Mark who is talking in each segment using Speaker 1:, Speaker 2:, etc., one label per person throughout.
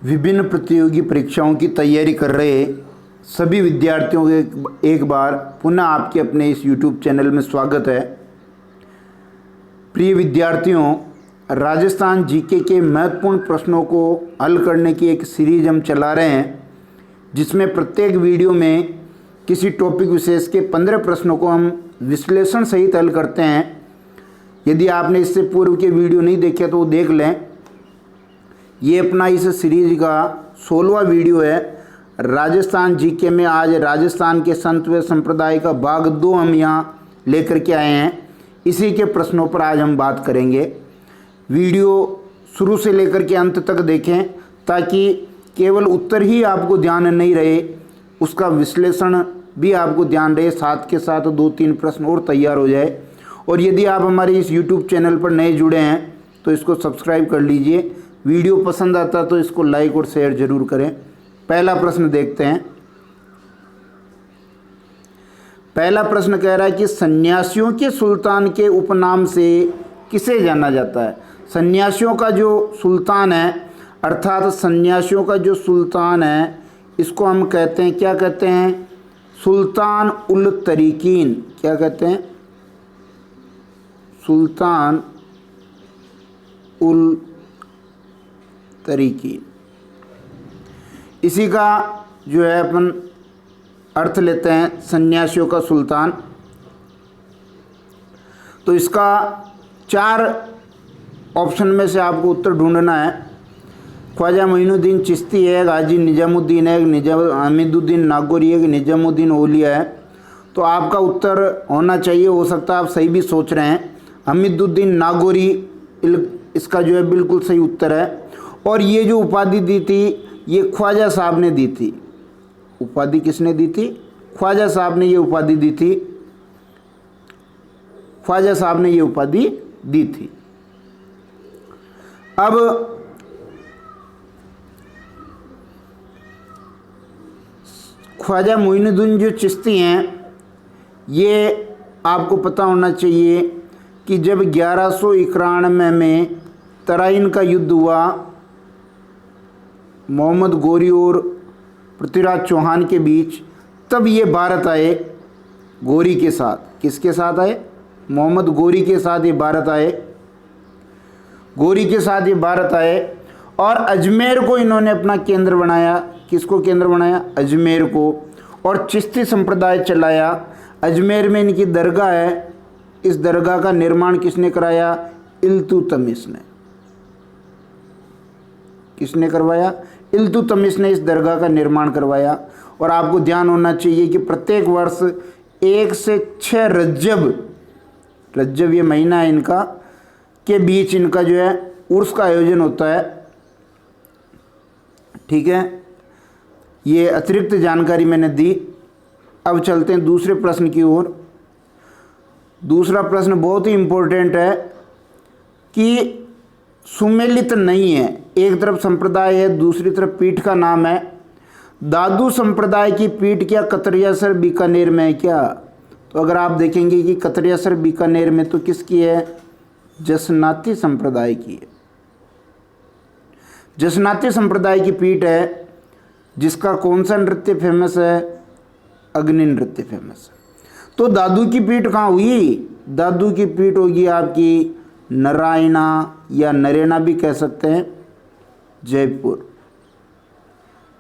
Speaker 1: विभिन्न प्रतियोगी परीक्षाओं की तैयारी कर रहे सभी विद्यार्थियों को एक बार पुनः आपके अपने इस YouTube चैनल में स्वागत है। प्रिय विद्यार्थियों, राजस्थान जीके के महत्वपूर्ण प्रश्नों को हल करने की एक सीरीज हम चला रहे हैं, जिसमें प्रत्येक वीडियो में किसी टॉपिक विशेष के 15 प्रश्नों को हम विश्लेषण सहित हल करते हैं। यदि आपने इससे पूर्व के वीडियो नहीं देखे तो वो देख लें। ये अपना इस सीरीज का 16वां वीडियो है। राजस्थान जीके में आज राजस्थान के संत व संप्रदाय का भाग 2 हम यहाँ लेकर के आए हैं। इसी के प्रश्नों पर आज हम बात करेंगे। वीडियो शुरू से लेकर के अंत तक देखें ताकि केवल उत्तर ही आपको ध्यान नहीं रहे, उसका विश्लेषण भी आपको ध्यान रहे, साथ के साथ 2-3 प्रश्न और तैयार हो जाए। और यदि आप हमारे इस YouTube चैनल पर नए जुड़े हैं तो इसको सब्सक्राइब कर लीजिए। वीडियो पसंद आता तो इसको लाइक और शेयर जरूर करें। पहला प्रश्न देखते हैं। पहला प्रश्न कह रहा है कि सन्यासियों के सुल्तान के उपनाम से किसे जाना जाता है। सन्यासियों का जो सुल्तान है, अर्थात सन्यासियों का जो सुल्तान है, इसको हम कहते हैं, क्या कहते हैं? सुल्तान उल तरीकीन। क्या कहते हैं? सुल्तान उल तरीकीन। इसी का जो है अपन अर्थ लेते हैं, सन्यासियों का सुल्तान। तो इसका 4 ऑप्शन में से आपको उत्तर ढूंढना है। ख्वाजा मोइनुद्दीन चिश्ती है, गाजी निजामुद्दीन है, हमीदुद्दीन नागौरी है, निजामुद्दीन औलिया है। तो आपका उत्तर होना चाहिए, हो सकता है आप सही भी सोच रहे हैं, हमीदुद्दीन नागौरी इसका जो है बिल्कुल सही उत्तर है। और ये जो उपाधि दी थी ये ख्वाजा साहब ने दी थी। उपाधि किसने दी थी? ख्वाजा साहब ने ये उपाधि दी थी। ख्वाजा साहब ने ये उपाधि दी थी। अब ख्वाजा मोइनुद्दीन जो चिश्ती हैं, ये आपको पता होना चाहिए कि जब 1191 में तराइन का युद्ध हुआ मोहम्मद गोरी और पृथ्वीराज चौहान के बीच, तब ये भारत आए गोरी के साथ। किसके साथ आए? मोहम्मद गोरी के साथ ये भारत आए। गोरी के साथ ये भारत आए और अजमेर को इन्होंने अपना केंद्र बनाया। किसको केंद्र बनाया? अजमेर को। और चिश्ती संप्रदाय चलाया। अजमेर में इनकी दरगाह है। इस दरगाह का निर्माण किसने कराया? इल्तुतमिश ने। किसने करवाया? इल्तुतमिश ने इस दरगाह का निर्माण करवाया। और आपको ध्यान होना चाहिए कि प्रत्येक वर्ष 1 से 6 रज्जब ये महीना है इनका, के बीच इनका जो है उर्स का आयोजन होता है। ठीक है, ये अतिरिक्त जानकारी मैंने दी। अब चलते हैं दूसरे प्रश्न की ओर। दूसरा प्रश्न बहुत ही इम्पोर्टेंट है कि सुमेलित नहीं है। एक तरफ संप्रदाय है, दूसरी तरफ पीठ का नाम है। दादू संप्रदाय की पीठ क्या कतरियासर बीकानेर में है क्या? तो अगर आप देखेंगे कि कतरियासर बीकानेर में, तो किसकी है? जसनाती संप्रदाय की है। जसनाती संप्रदाय की पीठ है, जिसका कौन सा नृत्य फेमस है? अग्नि नृत्य फेमस है। तो दादू की पीठ कहाँ हुई? दादू की पीठ होगी आपकी नारायणा या नरेना भी कह सकते हैं, जयपुर।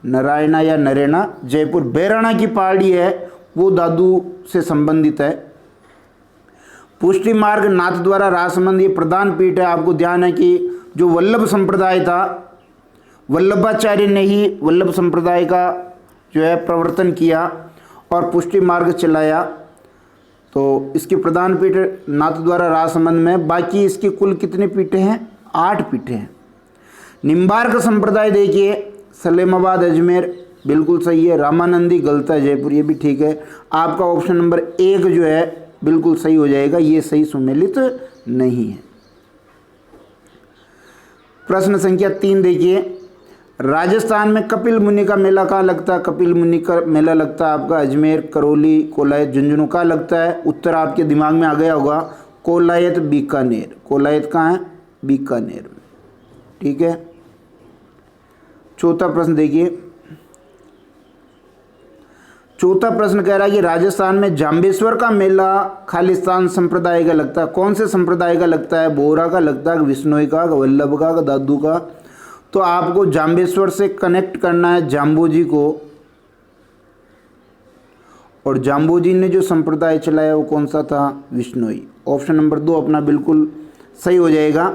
Speaker 1: नारायणा या नरेना, जयपुर। बैराणा की पहाड़ी है, वो दादू से संबंधित है। पुष्टि मार्ग नाथ द्वारा राजसमंद ये प्रधान पीठ है। आपको ध्यान है कि जो वल्लभ संप्रदाय था, वल्लभाचार्य ने ही वल्लभ संप्रदाय का जो है प्रवर्तन किया और पुष्टि मार्ग चलाया। तो इसकी प्रधान पीठ नाथ द्वारा राजसमंद में। बाकी इसकी कुल कितनी पीठें हैं? 8 पीठें हैं। निम्बार्क संप्रदाय देखिए, सलेमाबाद अजमेर, बिल्कुल सही है। रामानंदी गलता जयपुर, ये भी ठीक है। आपका ऑप्शन नंबर 1 जो है बिल्कुल सही हो जाएगा, ये सही सुमेलित नहीं है। प्रश्न संख्या 3 देखिए। राजस्थान में कपिल मुनि का मेला कहाँ लगता है? कपिल मुनि का मेला लगता है आपका अजमेर, करौली, कोलायत, झुंझुनू। कहाँ लगता है? उत्तर आपके दिमाग में आ गया होगा, कोलायत बीकानेर। कोलायत कहाँ है? बीकानेर में। ठीक है। चौथा प्रश्न देखिए, चौथा प्रश्न कह रहा है कि राजस्थान में जाम्बेश्वर का मेला खालिस्तान संप्रदाय का लगता है। कौन से संप्रदाय का लगता है? बोहरा का लगता है, विश्नोई का, वल्लभ का, दादू का। तो आपको जाम्बेश्वर से कनेक्ट करना है जाम्बोजी को, और जाम्बोजी ने जो संप्रदाय चलाया वो कौन सा था? विश्नोई। ऑप्शन नंबर 2 अपना बिल्कुल सही हो जाएगा।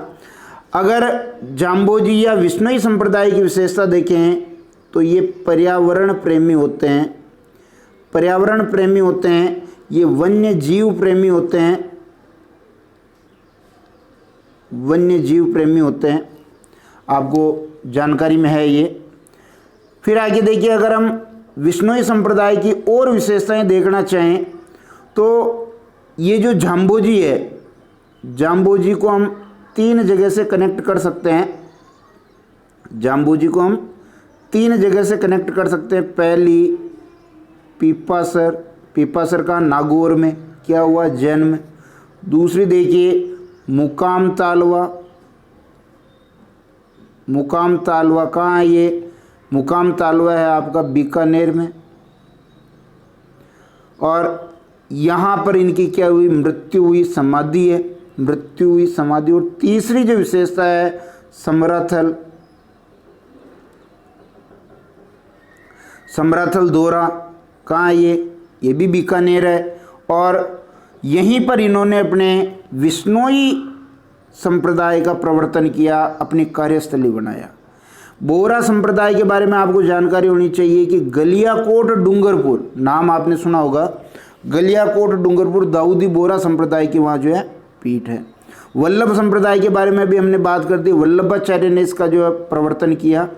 Speaker 1: अगर जाम्बोजी या विश्नोई संप्रदाय की विशेषता देखें तो ये पर्यावरण प्रेमी होते हैं, पर्यावरण प्रेमी होते हैं, ये वन्य जीव प्रेमी होते हैं, वन्य जीव प्रेमी होते हैं, आपको जानकारी में है ये। फिर आगे देखिए, अगर हम विश्नोई संप्रदाय की और विशेषताएं देखना चाहें तो ये जो जाम्बोजी है, जाम्बोजी को हम 3 जगह से कनेक्ट कर सकते हैं। जाम्बोजी को हम 3 जगह से कनेक्ट कर सकते हैं। पहली पीपासर, पीपासर का नागौर में क्या हुआ? जन्म। दूसरी देखिए मुकाम तालवा, मुकाम तालवा कहाँ है? ये मुकाम तालवा है आपका बीकानेर में, और यहाँ पर इनकी क्या हुई? मृत्यु हुई, समाधि है, मृत्यु हुई, समाधि। और तीसरी जो विशेषता है समराथल, समराथल दौरा कहाँ है? ये भी बीकानेर है, और यहीं पर इन्होंने अपने विश्नोई संप्रदाय का प्रवर्तन किया, अपनी कार्यस्थली बनाया। बोहरा संप्रदाय के बारे में आपको जानकारी होनी चाहिए कि गलियाकोट डूंगरपुर, नाम आपने सुना होगा, गलियाकोट डूंगरपुर दाऊदी बोहरा संप्रदाय की वहाँ जो है पीठ है। वल्लभ संप्रदाय के बारे में भी हमने बात कर दी, वल्लभाचार्य ने इसका जो है प्रवर्तन किया।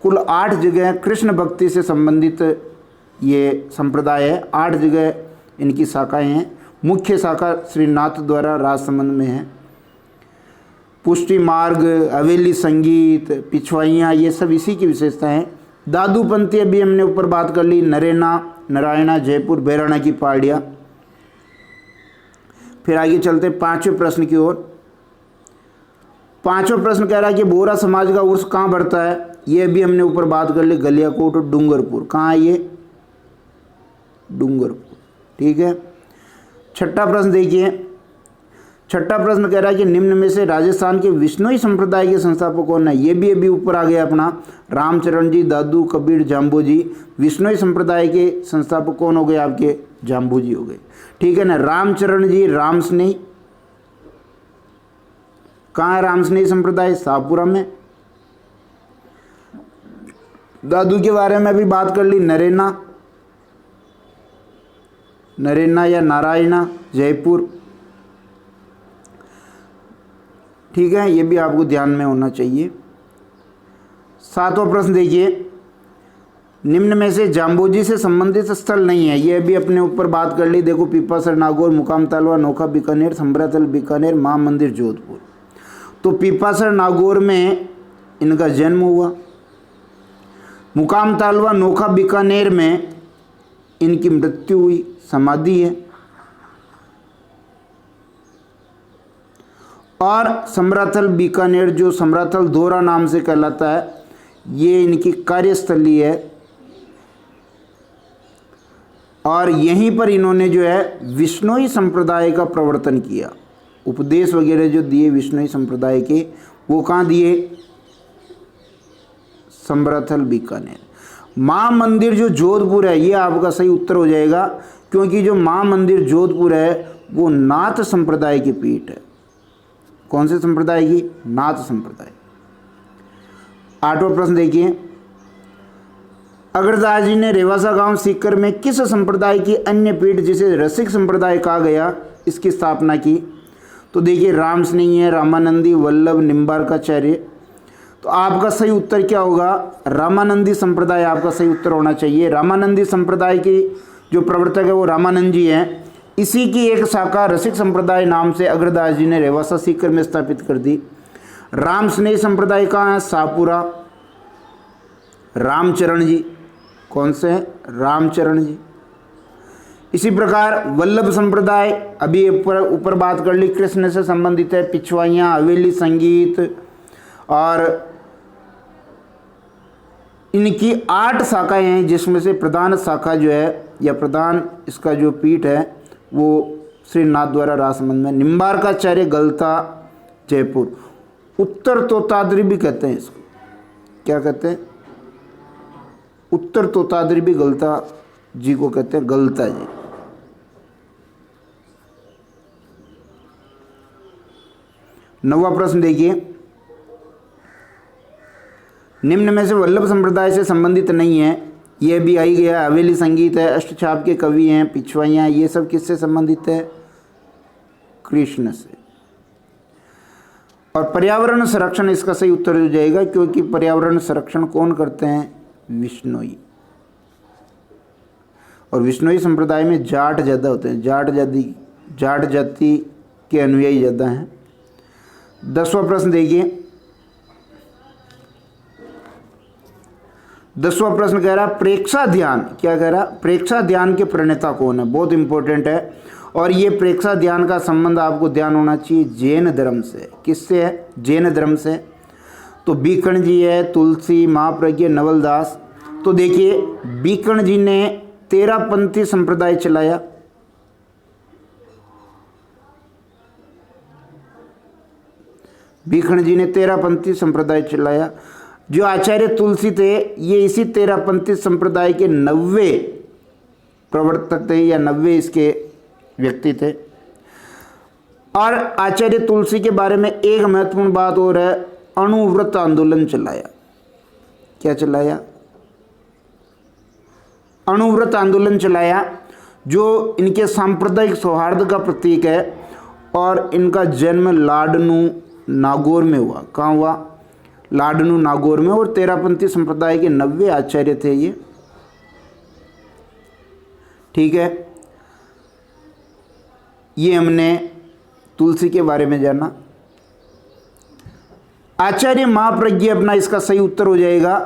Speaker 1: कुल 8 जगह कृष्ण भक्ति से संबंधित ये संप्रदाय है, 8 जगह इनकी शाखाएं हैं। मुख्य शाखा श्रीनाथ द्वारा राजसमंद में है। पुष्टि मार्ग, हवेली संगीत, पिछवाइयाँ, ये सब इसी की विशेषता हैं। दादूपंथी अभी हमने ऊपर बात कर ली, नरेना, नारायणा, जयपुर, बैराना की पहाड़ियाँ। फिर आगे चलते 5वें प्रश्न की ओर। 5वां प्रश्न कह रहा है कि बोहरा समाज का उर्स कहाँ बढ़ता है? ये भी हमने ऊपर बात कर ली, गलियाकोट और डूंगरपुर। कहाँ है ये? डूंगरपुर, ठीक है। 6ठा प्रश्न देखिए, 6ठा प्रश्न कह रहा है कि निम्न में से राजस्थान के विश्नोई संप्रदाय के संस्थापक कौन है? ये भी अभी ऊपर आ गया अपना, रामचरण जी, दादू, कबीर, जाम्बोजी। विश्नोई संप्रदाय के संस्थापक कौन हो गए? आपके जाम्बोजी हो गए, ठीक है ना। रामचरण जी रामस्नेही, कहाँ है रामस्नेही संप्रदाय? शाहपुरा में। दादू के बारे में भी बात कर ली, नरेना, नरेना या नारायणा, जयपुर, ठीक है। ये भी आपको ध्यान में होना चाहिए। 7वां प्रश्न देखिए, निम्न में से जाम्बोजी से संबंधित स्थल नहीं है। ये भी अपने ऊपर बात कर ली, देखो पीपासर नागौर, मुकाम तालवा नोखा बीकानेर, समराथल बीकानेर, मां मंदिर जोधपुर। तो पीपासर नागौर में इनका जन्म हुआ, मुकाम तालवा नोखा बीकानेर में इनकी मृत्यु हुई, समाधि है, और समराथल बीकानेर जो समराथल दौरा नाम से कहलाता है, ये इनकी कार्यस्थली है, और यहीं पर इन्होंने जो है विश्नोई संप्रदाय का प्रवर्तन किया। उपदेश वगैरह जो दिए विश्नोई संप्रदाय के, वो कहाँ दिए? समराथल बीकानेर। मां मंदिर जो जोधपुर है, ये आपका सही उत्तर हो जाएगा, क्योंकि जो मां मंदिर जोधपुर है वो नाथ संप्रदाय की पीठ है। कौन से संप्रदाय की? नाथ संप्रदाय। 8वां प्रश्न देखिए, अग्रदास जी ने रेवासा गांव सीकर में किस संप्रदाय की अन्य पीठ जिसे रसिक संप्रदाय कहा गया इसकी स्थापना की? तो देखिए रामस्नेही है, रामानंदी, वल्लभ, निम्बार्काचार्य। तो आपका सही उत्तर क्या होगा? रामानंदी संप्रदाय आपका सही उत्तर होना चाहिए। रामानंदी संप्रदाय की जो प्रवर्तक है वो रामानंद जी हैं। इसी की एक शाखा रसिक संप्रदाय नाम से अग्रदास जी ने रेवासा सीकर में स्थापित कर दी। रामस्नेही संप्रदाय कहाँ है? शाहपुरा। रामचरण जी, कौन से हैं? रामचरण जी। इसी प्रकार वल्लभ संप्रदाय अभी ऊपर बात कर ली, कृष्ण से संबंधित है, पिछवाइयाँ, हवेली संगीत और इनकी 8 शाखाएं हैं, जिसमें से प्रधान शाखा जो है या प्रधान इसका जो पीठ है वो श्री नाथद्वारा राजसमंद में। निम्बार्काचार्य गलता जयपुर। उत्तर तोताद्री भी कहते हैं इसको, क्या कहते हैं? उत्तर तोताद्री भी गलता जी को कहते हैं, गलता जी। नौवां प्रश्न देखिए, निम्न में से वल्लभ संप्रदाय से संबंधित नहीं है। ये भी आई गया, हवेली संगीत है, अष्टछाप के कवि हैं, पिछवाइयाँ, ये सब किससे संबंधित है? कृष्ण से। और पर्यावरण संरक्षण इसका सही उत्तर हो जाएगा, क्योंकि पर्यावरण संरक्षण कौन करते हैं? विश्नोई। और विश्नोई संप्रदाय में जाट ज़्यादा होते हैं, जाट जाति के अनुयायी ज़्यादा हैं। 10वां प्रश्न देखिए, 10वां प्रश्न कह रहा प्रेक्षा ध्यान, क्या कह रहा? प्रेक्षा ध्यान के प्रणेता कौन है? बहुत इंपॉर्टेंट है। और ये प्रेक्षा ध्यान का संबंध आपको ध्यान होना चाहिए जैन धर्म से। किससे है? जैन धर्म से। तो बीकण जी है, तुलसी, महाप्रज्ञ, नवलदास। तो देखिए, बीकण जी ने तेरापंथी संप्रदाय चलाया। बीकण जी ने तेरापंथी संप्रदाय चलाया। जो आचार्य तुलसी थे, ये इसी तेरापंथी संप्रदाय के 90 प्रवर्तक थे या 90 इसके व्यक्ति थे। और आचार्य तुलसी के बारे में एक महत्वपूर्ण बात और है, अणुव्रत आंदोलन चलाया। क्या चलाया? अणुव्रत आंदोलन चलाया, जो इनके सांप्रदायिक सौहार्द का प्रतीक है। और इनका जन्म लाडनू नागौर में हुआ। कहाँ हुआ? लाडनू नागौर में। और तेरापंथी संप्रदाय के 90 आचार्य थे ये। ठीक है, ये हमने तुलसी के बारे में जाना। आचार्य महाप्रज्ञ अपना इसका सही उत्तर हो जाएगा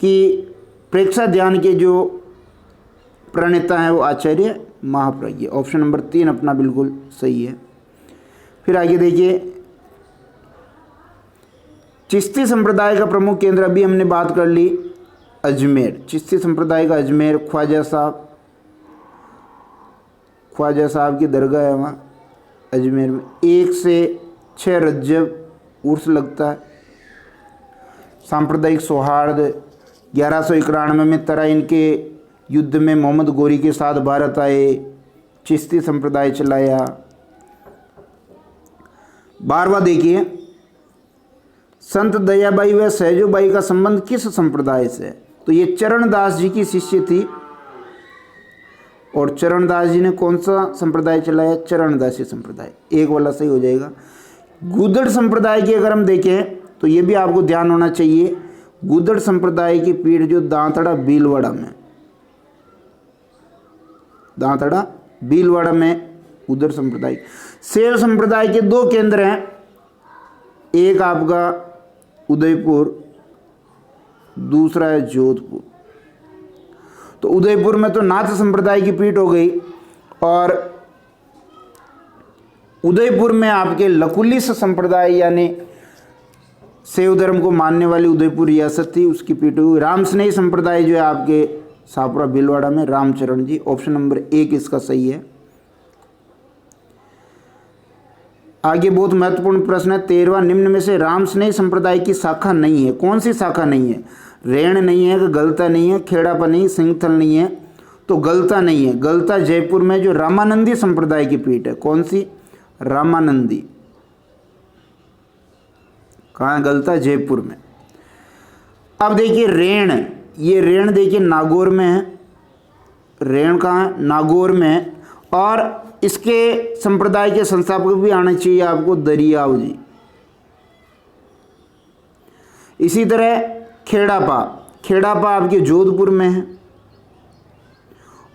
Speaker 1: कि प्रेक्षा ध्यान के जो प्रणेता हैं वो आचार्य महाप्रज्ञ। ऑप्शन नंबर 3 अपना बिल्कुल सही है। फिर आगे देखिए, चिश्ती संप्रदाय का प्रमुख केंद्र, अभी हमने बात कर ली, अजमेर। चिश्ती संप्रदाय का अजमेर। ख्वाजा साहब की दरगाह है वहाँ अजमेर में। 1 से 6 रज्जब उर्स लगता है। सांप्रदायिक सौहार्द। 1191 में तराइन के युद्ध में मोहम्मद गोरी के साथ भारत आए, चिश्ती संप्रदाय चलाया। 12वां देखिए, संत दयाबाई व सहजोबाई का संबंध किस संप्रदाय से है? तो ये चरणदास जी की शिष्य थी। और चरणदास जी ने कौन सा संप्रदाय चलाया? चरणदासी संप्रदाय। एक वाला सही हो जाएगा। गुदड़ संप्रदाय की अगर हम देखें तो ये भी आपको ध्यान होना चाहिए। गुदड़ संप्रदाय की पीठ जो दांतड़ा भीलवाड़ा में गुदड़ संप्रदाय। सेव संप्रदाय के 2 केंद्र हैं, एक आपका उदयपुर, दूसरा है जोधपुर। तो उदयपुर में तो नाथ संप्रदाय की पीठ हो गई। और उदयपुर में आपके लकुलिस संप्रदाय यानी शैव धर्म को मानने वाली उदयपुर रियासत थी, उसकी पीठ हुई। रामस्नेही संप्रदाय जो है आपके सापुरा भीलवाड़ा में, रामचरण जी। ऑप्शन नंबर 1 इसका सही है। आगे बहुत महत्वपूर्ण प्रश्न है 13वां, निम्न में से रामस्नेही संप्रदाय की शाखा नहीं है। कौन सी शाखा नहीं है? रेण नहीं है, गलता नहीं है, खेड़ापा नहीं, सिंहथल नहीं है। तो गलता नहीं है। गलता जयपुर में जो रामानंदी संप्रदाय की पीठ है। कौन सी? रामानंदी। कहाँ है? गलता जयपुर में। अब देखिए रेण, ये रेण देखिए नागौर में है। रेण कहाँ है? नागौर में है। और इसके संप्रदाय के संस्थापक भी आने चाहिए आपको, दरियाव जी। इसी तरह खेड़ापा आपके जोधपुर में है।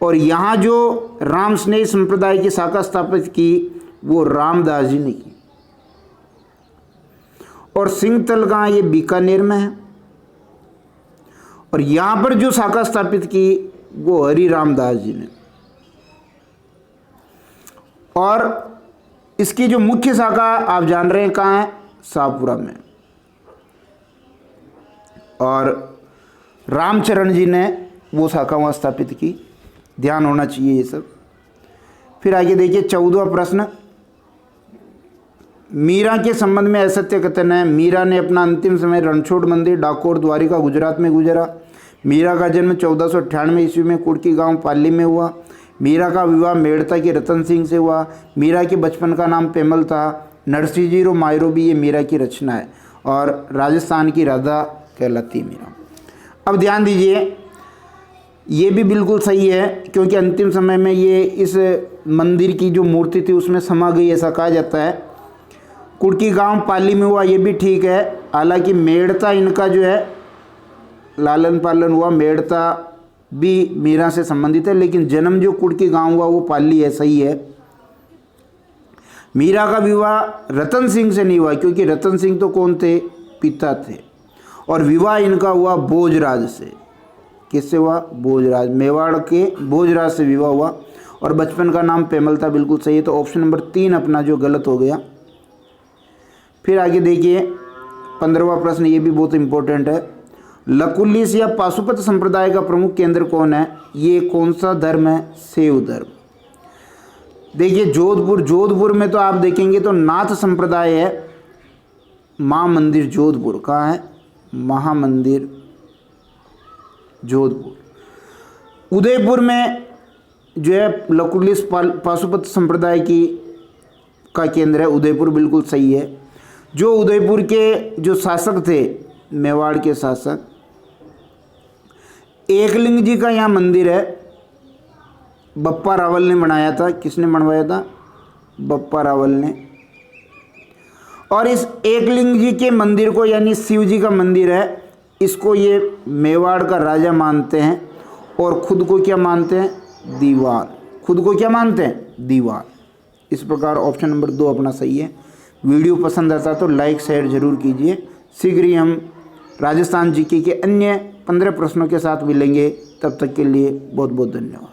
Speaker 1: और यहाँ जो रामस्नेही संप्रदाय की शाखा स्थापित की वो रामदास जी ने की। और सिंहथल कहाँ? ये बीकानेर में है। और यहाँ पर जो शाखा स्थापित की वो हरि रामदास जी ने। और इसकी जो मुख्य शाखा आप जान रहे हैं कहाँ है? शाहपुरा में। और रामचरण जी ने वो शाखा वहाँ स्थापित की। ध्यान होना चाहिए ये सब। फिर आगे देखिए 14वां प्रश्न, मीरा के संबंध में असत्य कथन है। मीरा ने अपना अंतिम समय रणछोड़ मंदिर, डाकोर, द्वारिका, गुजरात में गुजरा। मीरा का जन्म 1498 ईस्वी में कुड़की गांव पाली में हुआ। मीरा का विवाह मेड़ता के रतन सिंह से हुआ। मीरा के बचपन का नाम पेमल था। नरसिंहजी मायरो भी ये मीरा की रचना है और राजस्थान की राधा कहलाती है मीरा। अब ध्यान दीजिए, ये भी बिल्कुल सही है क्योंकि अंतिम समय में ये इस मंदिर की जो मूर्ति थी उसमें समा गई, ऐसा कहा जाता है। कुड़की गांव पाली में हुआ, ये भी ठीक है। हालांकि मेड़ता इनका जो है लालन पालन हुआ, मेड़ता भी मीरा से संबंधित है, लेकिन जन्म जो कुड़की गांव हुआ वो पाली है, सही है। मीरा का विवाह रतन सिंह से नहीं हुआ क्योंकि रतन सिंह तो कौन थे, पिता थे। और विवाह इनका हुआ भोजराज से। किससे हुआ, भोजराज, मेवाड़ के भोजराज से विवाह हुआ। और बचपन का नाम पेमल था, बिल्कुल सही है। तो ऑप्शन नंबर 3 अपना जो गलत हो गया। फिर आगे देखिए 15वां प्रश्न, ये भी बहुत इंपॉर्टेंट है। लकुलिस या पाशुपत संप्रदाय का प्रमुख केंद्र कौन है? ये कौन सा धर्म है? शैव धर्म। देखिए जोधपुर में तो आप देखेंगे तो नाथ संप्रदाय है। माँ मंदिर जोधपुर कहाँ है? महामंदिर जोधपुर। उदयपुर में जो है लकुलिस पाशुपत संप्रदाय का केंद्र है। उदयपुर बिल्कुल सही है। जो उदयपुर के जो शासक थे, मेवाड़ के शासक, एकलिंग जी का यहाँ मंदिर है। बप्पा रावल ने बनाया था। किसने बनवाया था? बप्पा रावल ने। और इस एकलिंग जी के मंदिर को, यानी शिव जी का मंदिर है, इसको ये मेवाड़ का राजा मानते हैं और खुद को क्या मानते हैं? दीवान। खुद को क्या मानते हैं? दीवान। इस प्रकार ऑप्शन नंबर 2 अपना सही है। वीडियो पसंद आता तो लाइक शेयर जरूर कीजिए। शीघ्र ही हम राजस्थान जीके के अन्य 15 प्रश्नों के साथ मिलेंगे। तब तक के लिए बहुत बहुत धन्यवाद।